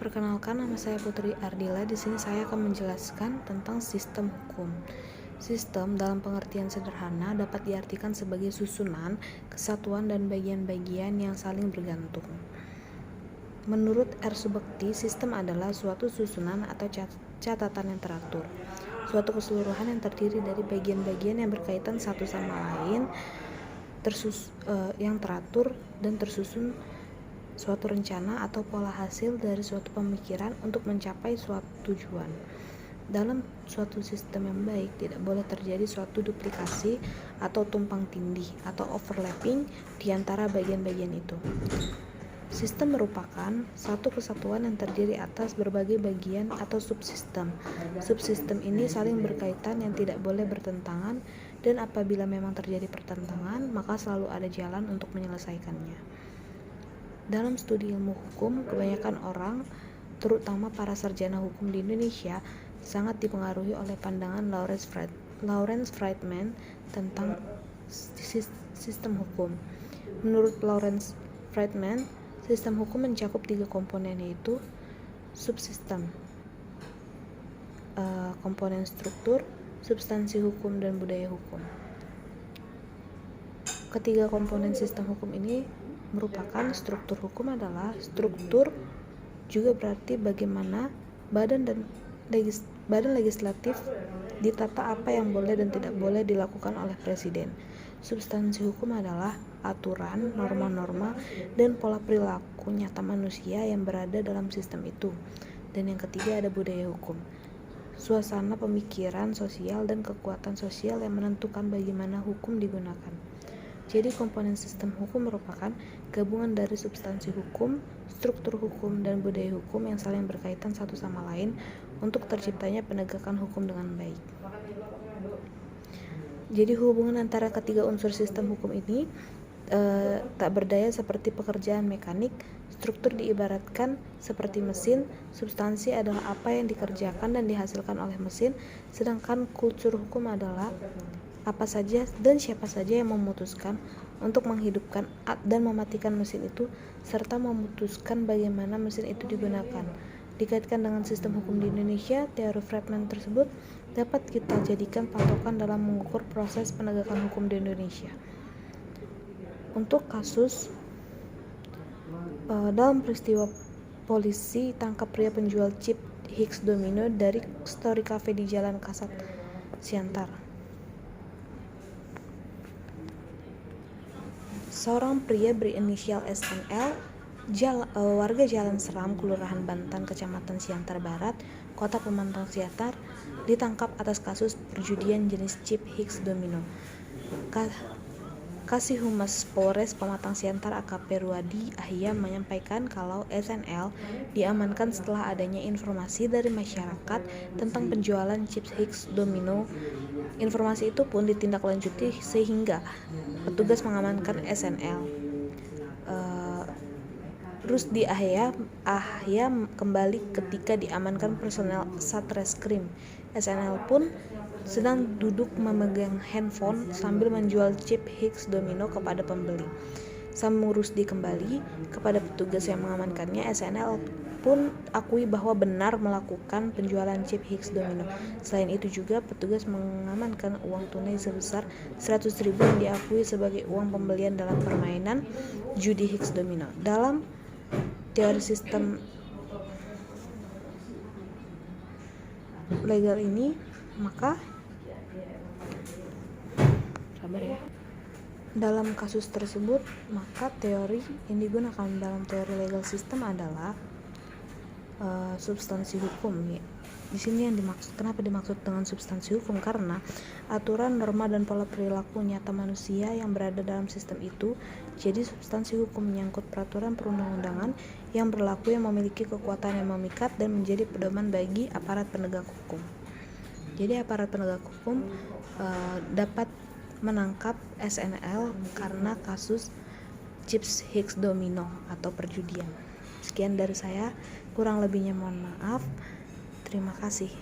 Perkenalkan, nama saya Putri Ardila. Di sini saya akan menjelaskan tentang sistem hukum. Sistem dalam pengertian sederhana dapat diartikan sebagai susunan, kesatuan, dan bagian-bagian yang saling bergantung. Menurut R. Subekti, sistem adalah suatu susunan atau catatan yang teratur, suatu keseluruhan yang terdiri dari bagian-bagian yang berkaitan satu sama lain, yang teratur dan tersusun, suatu rencana atau pola hasil dari suatu pemikiran untuk mencapai suatu tujuan. Dalam suatu sistem yang baik, tidak boleh terjadi suatu duplikasi atau tumpang tindih atau overlapping di antara bagian-bagian itu. Sistem merupakan satu kesatuan yang terdiri atas berbagai bagian atau subsistem. Subsistem ini saling berkaitan yang tidak boleh bertentangan, dan apabila memang terjadi pertentangan, maka selalu ada jalan untuk menyelesaikannya. Dalam studi ilmu hukum, kebanyakan orang, terutama para sarjana hukum di Indonesia, sangat dipengaruhi oleh pandangan Lawrence Friedman tentang sistem hukum. Menurut Lawrence Friedman, sistem hukum mencakup 3 komponen, yaitu subsistem, komponen struktur, substansi hukum, dan budaya hukum. Ketiga komponen sistem hukum ini merupakan struktur hukum adalah struktur, juga berarti bagaimana badan legislatif ditata apa yang boleh dan tidak boleh dilakukan oleh presiden. Substansi hukum adalah aturan, norma-norma, dan pola perilaku nyata manusia yang berada dalam sistem itu. Dan yang ketiga ada budaya hukum, suasana pemikiran sosial dan kekuatan sosial yang menentukan bagaimana hukum digunakan. Jadi komponen sistem hukum merupakan gabungan dari substansi hukum, struktur hukum, dan budaya hukum yang saling berkaitan satu sama lain untuk terciptanya penegakan hukum dengan baik. Jadi hubungan antara ketiga unsur sistem hukum ini tak berdaya seperti pekerjaan mekanik. Struktur diibaratkan seperti mesin, substansi adalah apa yang dikerjakan dan dihasilkan oleh mesin, sedangkan kultur hukum adalah apa saja dan siapa saja yang memutuskan untuk menghidupkan dan mematikan mesin itu, serta memutuskan bagaimana mesin itu digunakan. Dikaitkan dengan sistem hukum di Indonesia, teori Friedman tersebut dapat kita jadikan patokan dalam mengukur proses penegakan hukum di Indonesia. Untuk kasus dalam peristiwa polisi tangkap pria penjual chip Hicks Domino dari Story Cafe di Jalan Kasat Siantar. Seorang pria berinisial SNL, warga Jalan Seram, Kelurahan Bantan, Kecamatan Siantar Barat, Kota Pematang Siantar, ditangkap atas kasus perjudian jenis chip Hicks Domino. Kasih Humas Polres Pematang Siantar AKP Ruadi Ahya menyampaikan kalau SNL diamankan setelah adanya informasi dari masyarakat tentang penjualan chips Hicks Domino. Informasi itu pun ditindaklanjuti sehingga petugas mengamankan SNL. Rusdi Ahya kembali ketika diamankan personel Satreskrim. SNL pun sedang duduk memegang handphone sambil menjual chip Hicks Domino kepada pembeli. Sambung Rusdi kembali kepada petugas yang mengamankannya. SNL pun akui bahwa benar melakukan penjualan chip Hicks Domino. Selain itu juga petugas mengamankan uang tunai sebesar 100.000 yang diakui sebagai uang pembelian dalam permainan judi Hicks Domino. Dalam teori sistem legal ini, maka dalam kasus tersebut, maka teori yang digunakan dalam teori legal system adalah substansi hukum. Di sini yang dimaksud, kenapa dimaksud dengan substansi hukum? Karena aturan, norma, dan pola perilaku nyata manusia yang berada dalam sistem itu. Jadi substansi hukum menyangkut peraturan perundang-undangan yang berlaku, yang memiliki kekuatan yang memikat dan menjadi pedoman bagi aparat penegak hukum. Jadi aparat penegak hukum dapat menangkap SNL karena kasus chips Hicks Domino atau perjudian. Sekian dari saya, kurang lebihnya mohon maaf. Terima kasih.